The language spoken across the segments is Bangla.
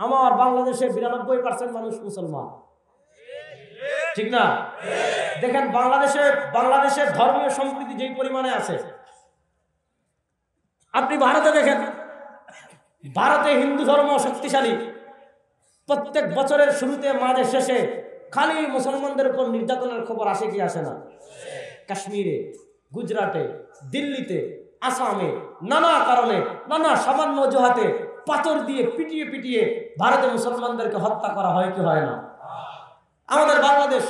আমার বাংলাদেশে 92% মানুষ মুসলমান, ঠিক না? দেখেন বাংলাদেশের ধর্মীয় সম্প্রীতি যেই পরিমাণে আছে, আপনি ভারতে দেখেন, ভারতে হিন্দু ধর্ম শক্তিশালী। প্রত্যেক বছরের শুরুতে মাঝে শেষে খালি মুসলমানদের উপর নির্যাতনের খবর আসে কি আসে না? কাশ্মীরে, গুজরাটে, দিল্লিতে, আসামে নানা কারণে, নানা সামান্য অজুহাতে পাথর দিয়ে পিটিয়ে পিটিয়ে ভারতে মুসলমানদেরকে হত্যা করা হয় কি হয় না? আমাদের বাংলাদেশ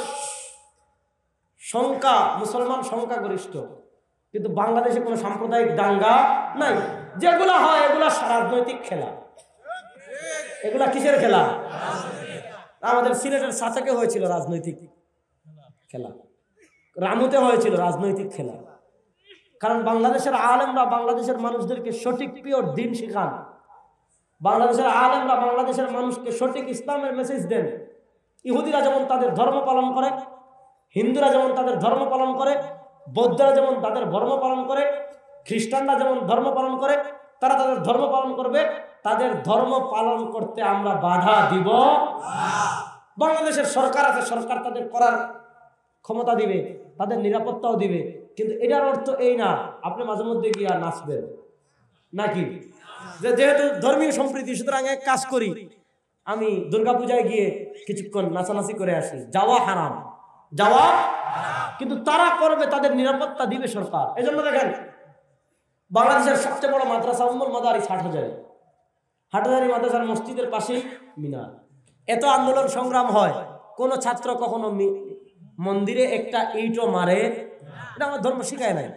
মুসলমান সংখ্যাগরিষ্ঠ, কিন্তু বাংলাদেশে কোনো সাম্প্রদায়িক দাঙ্গা নাই। যেগুলা হয় এগুলা রাজনৈতিক খেলা। এগুলা কিসের খেলা? আমাদের সিলেটের সাথে হয়েছিল রাজনৈতিক খেলা, রামুতে হয়েছিল রাজনৈতিক খেলা। কারণ বাংলাদেশের আলেমরা বাংলাদেশের মানুষদেরকে সঠিক পিওর দিন শেখান। বাংলাদেশের আলেমরা বাংলাদেশের মানুষকে সঠিক ইসলামের মেসেজ দেন। ইহুদিরা যেমন তাদের ধর্ম পালন করে, হিন্দুরা যেমন তাদের ধর্ম পালন করে, বৌদ্ধরা যেমন তাদের ধর্ম পালন করে, খ্রিস্টানরা যেমন ধর্ম পালন করে, তারা তাদের ধর্ম পালন করবে। তাদের ধর্ম পালন করতে আমরা বাধা দিব। বাংলাদেশের সরকার আছে, সরকার তাদের করার ক্ষমতা দিবে, তাদের নিরাপত্তাও দিবে, কিন্তু এটার অর্থ এই না আপনি মাঝে মধ্যে গিয়া নাচবেন নাকি। যেহেতু ধর্মীয় সম্প্রীতি, সুতরাং এক কাজ করি, আমি দুর্গাপূজায় গিয়ে কিছুক্ষণ নাচানাচি করে আসি, যাওয়া হারাম, যাওয়া। কিন্তু তারা করবে, তাদের নিরাপত্তা দিবে সরকার। এই জন্য দেখেন বাংলাদেশের সবচেয়ে বড় মাদ্রাসা উম্মুল মাদারিস হাটহাজারী মাদ্রাসার মসজিদের পাশেই মিনার। এত আন্দোলন সংগ্রাম হয়, কোন ছাত্র কখনো মন্দিরে একটা ইটও মারে, এটা আমার ধর্ম শিখায় নাই।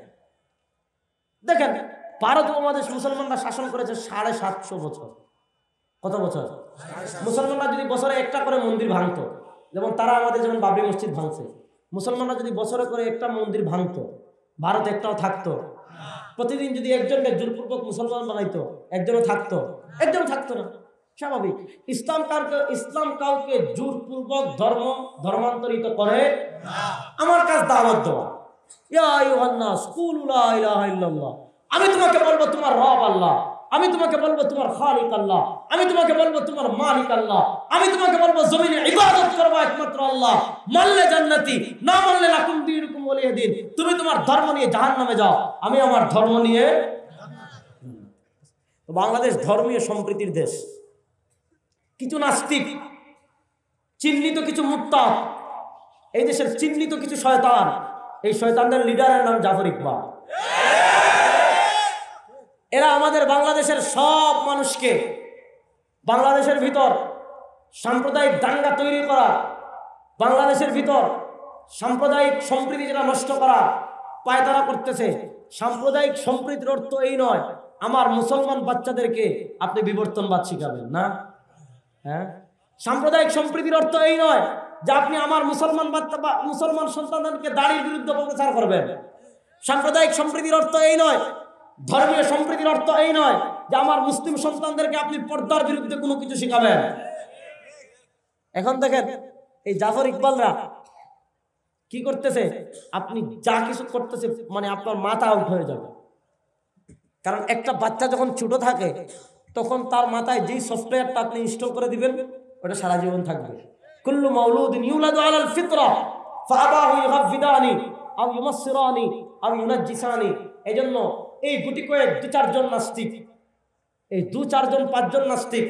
দেখেন ভারত উপমহাদেশ মুসলমানরা শাসন করেছে 750 বছর। কত বছর? মুসলমানরা যদি বছরে একটা করে মন্দির ভাঙতো, যেমন তারা আমাদের যেমন বাবরি মসজিদ ভাঙছে, মুসলমানরা যদি বছরে করে একটা মন্দির ভাঙতো, ভারত একটাও থাকতো? প্রতিদিন যদি একজনকে জোরপূর্বক মুসলমান বানাইতো, একজনও থাকতো? একজন থাকতো না। স্বাভাবিক। ইসলাম কাউকে জোরপূর্বক ধর্মান্তরিত করে। আমার কাজ দাওয়াত দেওয়া। ইয়া আইয়ুহান নাস কুলু লা ইলাহা ইল্লাল্লাহ। আমি তোমাকে বলবো তোমার রব আল্লাহ, আমি তোমাকে বলবো তোমার খালিক আল্লাহ, আমি তোমাকে বলবো তোমার মালিক আল্লাহ, আমি তোমাকে বলবো জমিনে ইবাদত করবা একমাত্র আল্লাহ। মানলে জান্নাতি, না মানলে লাকুম দীনুকুম ওয়ালিয়া দিন। তুমি তোমার ধর্ম নিয়ে জাহান্নামে যাও, আমি আমার ধর্ম নিয়ে। বাংলাদেশ ধর্মীয় সম্প্রীতির দেশ। কিছু নাস্তিক, চিহ্নিত কিছু মুরতাদ, এই দেশের চিহ্নিত কিছু শয়তান, এই শয়তানদের লিডারের নাম জাফর ইকবাল। এরা আমাদের বাংলাদেশের সব মানুষকে, বাংলাদেশের ভিতর সাম্প্রদায়িক দাঙ্গা তৈরি করা, বাংলাদেশের ভিতর সাম্প্রদায়িক সম্প্রীতি যেটা নষ্ট করা পায়তারা করতেছে। সাম্প্রদায়িক সম্প্রীতির অর্থ এই নয় আমার মুসলমান বাচ্চাদেরকে আপনি বিবর্তনবাদ শিখাবেন না। হ্যাঁ, সাম্প্রদায়িক সম্প্রীতির অর্থ এই নয় যে আপনি আমার মুসলমান সন্তানদেরকে দাড়ির বিরুদ্ধে প্রচার করবেন। সাম্প্রদায়িক সম্প্রীতির অর্থ এই নয়, ধর্মীয় সম্প্রীতির অর্থ এই নয় যে আমার মুসলিম সন্তানদেরকে আপনি পর্দার বিরুদ্ধে কোনো কিছু শিখাবেন। এখন দেখেন এই জাফর ইকবালরা কি করতেছে, আপনি যা কিছু করতেছে মানে আপনার মাথা আউট হয়ে যাবে। কারণ একটা বাচ্চা যখন ছোট থাকে তখন তার মাথায় যেই সফটওয়্যারটা আপনি ইনস্টল করে দিবেন ওটা সারা জীবন থাকবে। কুল্লু মাউলুদিন ইউলাদু আলাল ফিতরা ফাআবাহু ইউহাফিদানি আও ইউমাসসিরানি আও ইউনাজ্জিসানি। এজন্য এই গুটি কয়েক 2-4 জন নাস্তিক, এই 2-4 জন 5 জন নাস্তিক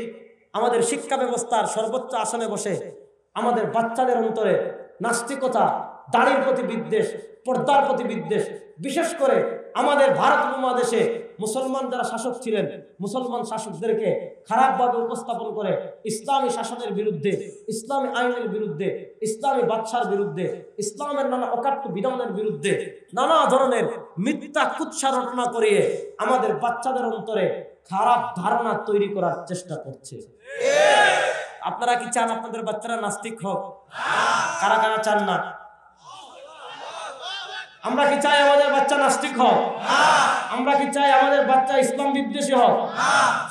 আমাদের শিক্ষা ব্যবস্থার সর্বোচ্চ আসনে বসে আমাদের বাচ্চাদের অন্তরে নাস্তিকতা, দাড়ির প্রতি বিদ্বেষ, পর্দার প্রতি বিদ্বেষ, বিশেষ করে আমাদের ভারত উপমহাদেশে মুসলমান যারা শাসক ছিলেন, মুসলমান শাসকদেরকে খারাপভাবে উপস্থাপন করে ইসলামী শাসনের বিরুদ্ধে, ইসলামী আইনের বিরুদ্ধে, ইসলামী বাদশার বিরুদ্ধে, ইসলামের নানা অকাট্য বিধানের বিরুদ্ধে নানা ধরনের মিথ্যা কুৎসা রটনা করিয়ে আমাদের বাচ্চাদের অন্তরে খারাপ ধারণা তৈরি করার চেষ্টা করছে। আপনারা কি চান আপনাদের বাচ্চারা নাস্তিক হোক? কারা কারা চান না? আমরা কি চাই আমাদের বাচ্চা নাস্তিক হোক? আমরা কি চাই আমাদের বাচ্চা ইসলাম বিদ্বেষী হোক?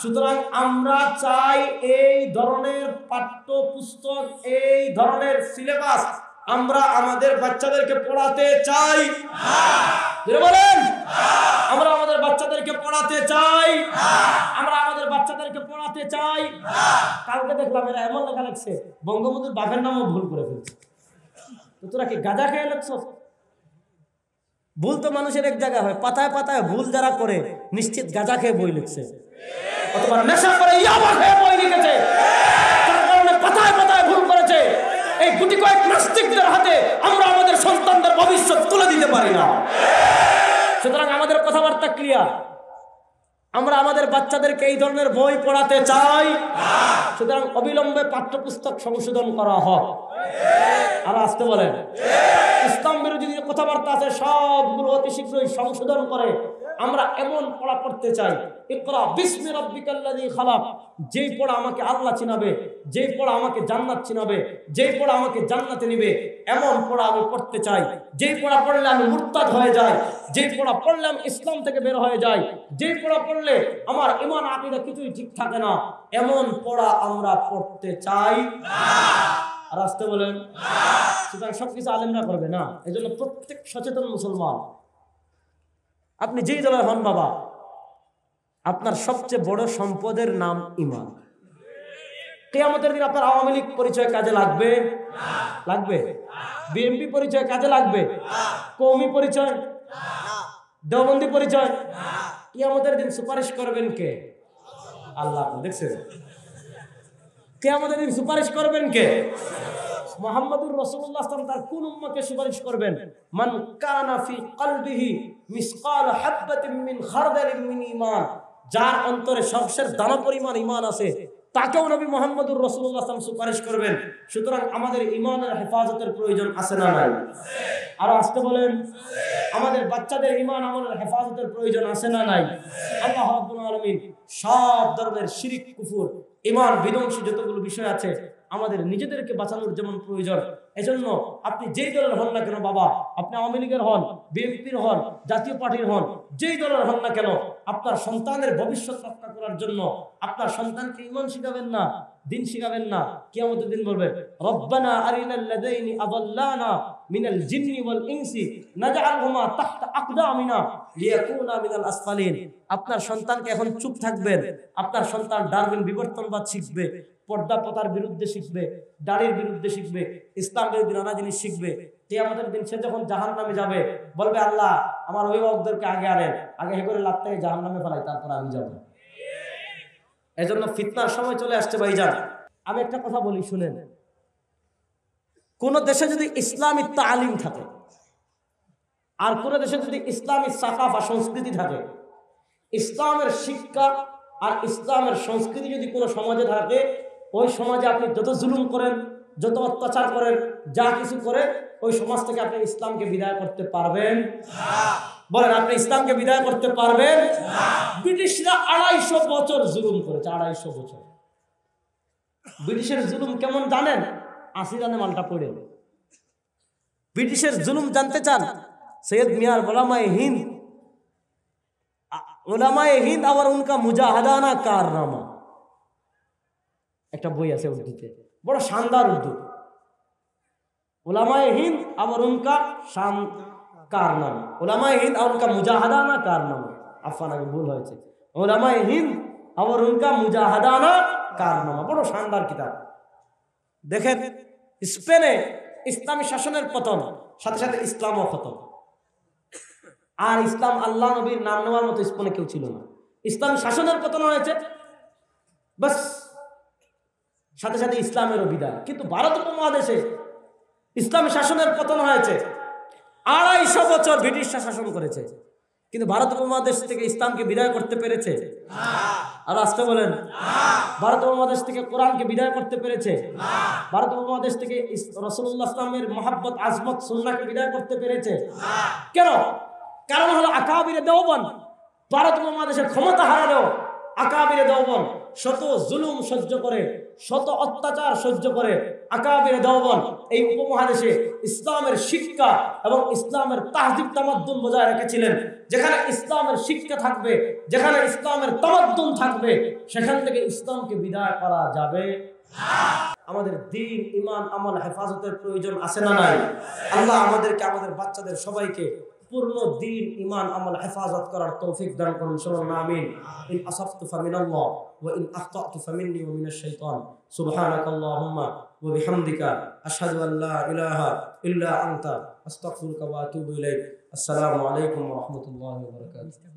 সুতরাং আমরা চাই এই ধরনের পাঠ্যপুস্তক, এই ধরনের সিলেবাস আমরা আমাদের বাচ্চাদেরকে পড়াতে চাই, বলেন আমরা আমাদের বাচ্চাদেরকে পড়াতে চাই, আমরা আমাদের বাচ্চাদেরকে পড়াতে চাই। কালকে দেখলাম এরা এমন লেখা লাগছে বঙ্গবন্ধুর বাপের নামও ভুল করে ফেলছে। তো তোরা কি গাঁজা খেয়ে লাগছ? ভুল তো মানুষের এক জায়গায় হয়, পাতায় পাতায় ভুল যারা করে নিশ্চিত গাঁজা খেয়ে বই লিখছে, অথবা নেশা করে ইয়াবা খেয়ে বই লিখেছে, তার কারণে পাতায় পাতায় ভুল করেছে। এই গুটি কয়েক নাস্তিকদের হাতে আমরা আমাদের সন্তানদের ভবিষ্যৎ তুলে দিতে পারি না। সুতরাং আমাদের কথাবার্তা ক্লিয়ার, আমরা আমাদের বাচ্চাদেরকে এই ধরনের বই পড়াতে চাই। সুতরাং অবিলম্বে পাঠ্যপুস্তক সংশোধন করা হয়। আর আসতে বলেন ইসলাম বিরোধী যে কথাবার্তা আছে সবগুলো অতি শীঘ্রই সংশোধন করে আমরা এমন পড়া পড়তে চাই, ইকরা বিসমি রাব্বিকাল্লাযী খালাক, যেই পড়া আমাকে আল্লাহ চিনাবে, যেই পড়া আমাকে জান্নাত চিনাবে, যেই পড়া আমাকে জান্নাতে নিবে, এমন পড়া আমি পড়তে চাই। যেই পড়া পড়লে আমি মুরতাদ হয়ে যাই, যেই পড়া পড়লে আমি ইসলাম থেকে বের হয়ে যাই, যেই পড়া পড়লে আমার ঈমান আকীদা কিছুই ঠিক থাকে না, এমন পড়া আমরা পড়তে চাই না। আর আসতে বলেন সুতরাং সবকিছু আলেমরা করবে না। এই জন্য প্রত্যেক সচেতন মুসলমান, আপনি যেই দলের হন বাবা, আপনার সবচেয়ে বড় সম্পদের নাম ঈমান। কিয়ামতের দিন আপনার আওয়ামী লীগ পরিচয় কাজে লাগবে? লাগবে। বিএনপি পরিচয় কাজে লাগবে? কওমি পরিচয়, দেওবন্দি পরিচয়? কিয়ামতের দিন সুপারিশ করবেন কে? আল্লাহ। দেখছেন কিয়ামতের দিন সুপারিশ করবেন কে? মুহাম্মদুর রাসূলুল্লাহ সাল্লাল্লাহু আলাইহি ওয়াসাল্লাম তার কোন উম্মতকে সুপারিশ করবেন? মান কানা ফি কলবিহি মিসকাল হাববাতিন মিন খারদালিন মিন ঈমান, যার অন্তরে সবশেষ দানা পরিমাণ ঈমান আছে তাকেও নবী মুহাম্মদুর রাসূলুল্লাহ সাল্লাল্লাহু আলাইহি ওয়াসাল্লাম সুপারিশ করবেন। সুতরাং আমাদের ঈমানের হেফাজতের প্রয়োজন আছে না নাই? আর আসতে বলেন আমাদের বাচ্চাদের ঈমান আমলের হেফাজতের প্রয়োজন আছে না নাই? আল্লাহ রাব্বুল আলামিন সব ধরনের শিরক, কুফর, ঈমান বিধ্বংসী যতগুলো বিষয় আছে আমাদের নিজেদেরকে বাঁচানোর যেমন প্রয়োজন, এজন্য আপনি যেই দলের হন না কেন বাবা, আপনি আওয়ামী লীগের হন, বিএনপির হন, জাতীয় পার্টির হন, যেই দলের হন না কেন, আপনার সন্তানের ভবিষ্যৎ রক্ষা করার জন্য আপনার সন্তানকে ঈমান শিখাবেন না, দিন শিখাবেন না, কিয়ামতের দিন বলবে রব্বানা আরিনাল লাযাইনি আযাল্লানা মিনাল জিন্নি ওয়াল ইনসি নাজআলহুমা তাহতা আকদামিনা লিয়াকুনা মিনাল আসফালিন। আপনার সন্তানকে এখন চুপ থাকবেন, আপনার সন্তান ডারউইন বিবর্তনবাদ শিখবে, পর্দা প্রথার বিরুদ্ধে শিখবে, দাড়ির বিরুদ্ধে শিখবে, ইসলাম বিরোধী নানা জিনিস শিখবে। কিয়ামতের দিন সে যখন জাহান্নামে যাবে বলবে আল্লাহ আমার অভিভাবকদেরকে আগে আনেন, আগে হে করে লাত থেকে জাহান্নামে ফেলাই, তারপর আমি যাব। এজন্য ফিতনার সময় চলে আসছে ভাইজান। আমি একটা কথা বলি শুনেন, কোন দেশে যদি ইসলামী তালিম থাকে আর কোন দেশে যদি ইসলামী সাকাফা সংস্কৃতি থাকে, ইসলামের শিক্ষা আর ইসলামের সংস্কৃতি যদি কোনো সমাজে থাকে, ওই সমাজে আপনি যত জুলুম করেন, যত অত্যাচার করেন, যা কিছু করে, ওই সমাজ থেকে আপনি ইসলামকে বিদায় করতে পারবেন? বলেন আপনি ইসলামকে বিদায় করতে পারবেন? ব্রিটিশরা 250 বছর জুলুম করেছে, 250 বছর। ব্রিটিশের জুলুম কেমন জানেন? 80 রানে মালটা পড়ে। ব্রিটিশের জুলুম জানতে চান? সৈয়দ মিয়ার ওলামায়ে হিন্দ, ওলামায়ে হিন্দ আর উনকা মুজাহাদানা কারনামা, একটা বই আছে উর্দুতে, বড় শানদার উর্দু। ওলামায়ে হিন্দ আর উনকা শান কারনামা, ওলামায়ে হিন্দ আর উনকা মুজাহাদানা কারনামা, আফান আগে ভুল হয়েছে, ওলামায়ে হিন্দ আর উনকা মুজাহাদানা কারনামা, বড় শানদার কিতাব। দেখেন স্পেনে ইসলামী শাসনের পতন, সাথে সাথে ইসলামও খতম। আর ইসলাম আল্লাহ নবীর নাম নেওয়ার মতো স্পেনে কেউ ছিল না। ইসলামী শাসনের পতন হয়েছে, বাস সাথে সাথে ইসলামেরও বিদায়। কিন্তু ভারত উপমহাদেশে ইসলামী শাসনের পতন হয়েছে, 250 বছর ব্রিটিশরা শাসন করেছে, কিন্তু ভারত উপমহাদেশ থেকে ইসলামকে বিদায় করতে পেরেছে? আর আসতে বলেন ভারত উপমহাদেশ থেকে কোরআনকে বিদায় করতে পেরেছে? ভারত উপমহাদেশ থেকে রাসূলুল্লাহ সাল্লাল্লাহু আলাইহি ওয়াসাল্লামের মহব্বত, আজমত, সুন্নাহকে বিদায় করতে পেরেছে? কেন? কারণ হলো আকাবিরে দেওবন্দ ভারত উপমহাদেশের ক্ষমতা হারালেও আকাবিরে দেওবন্দ শত জুলুম সহ্য করে, শত অত্যাচার সহ্য করে আকাবিরে দেওবন্দ এই উপমহাদেশে ইসলামের শিক্ষা এবং ইসলামের তাহজিব তামাদ্দুন বজায় রেখেছিলেন। যেখানে ইসলামের শিক্ষা থাকবে, যেখানে ইসলামের তামাদ্দুন থাকবে, সেখান থেকে ইসলামকে বিদায় করা যাবে না। আমাদের দ্বীন ঈমান আমল হেফাজতের প্রয়োজন আছে না নাই? আল্লাহ আমাদেরকে আমাদের বাচ্চাদের সবাইকে পূর্ণ দ্বীন ঈমান আমল হেফাজত করার তৌফিক দান করুন। শুনুন আমিন। ইন আসাফতু ফামিনাল্লাহ ওয়া ইন আখতাতু ফামিন্নি ওয়া মিনাশ শাইতান। সুবহানাকাল্লাহুম্মা ওয়া বিহামদিকা আশহাদু আল লা ইলাহা ইল্লা আনতা আস্তাগফিরুকা ওয়া আতুবু ইলাইক। আসসালামু আলাইকুম ওয়া রাহমাতুল্লাহি ওয়া বারাকাতুহু।